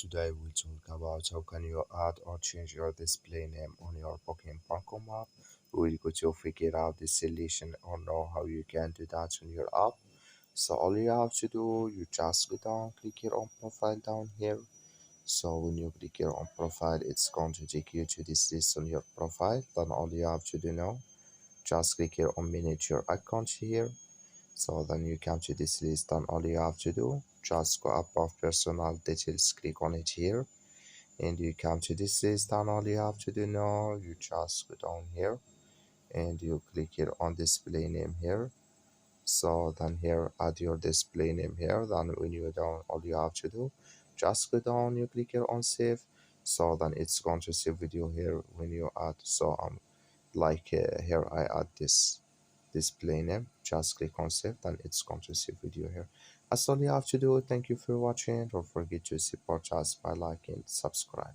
Today we'll talk about how can you add or change your display name on your Pokemon Banco map. We're going to figure out the solution or know how you can do that on your app. So all you have to do, you just go down, click here on profile down here. So when you click here on profile, it's going to take you to this list on your profile. Then all you have to do now, just click here on manage your account here. So then you come to this list, and all you have to do, just go above personal details, click on it here, and you come to this list, and all you have to do now, you just go down here and you click here on display name here. So then here add your display name here. Then when you're down, all you have to do, just go down, you click here on save. So then it's going to save video here when you add. So here I add this display name, just click on save, then it's going to save video here. That's all you have to do. Thank you for watching. Don't forget to support us by liking, subscribe.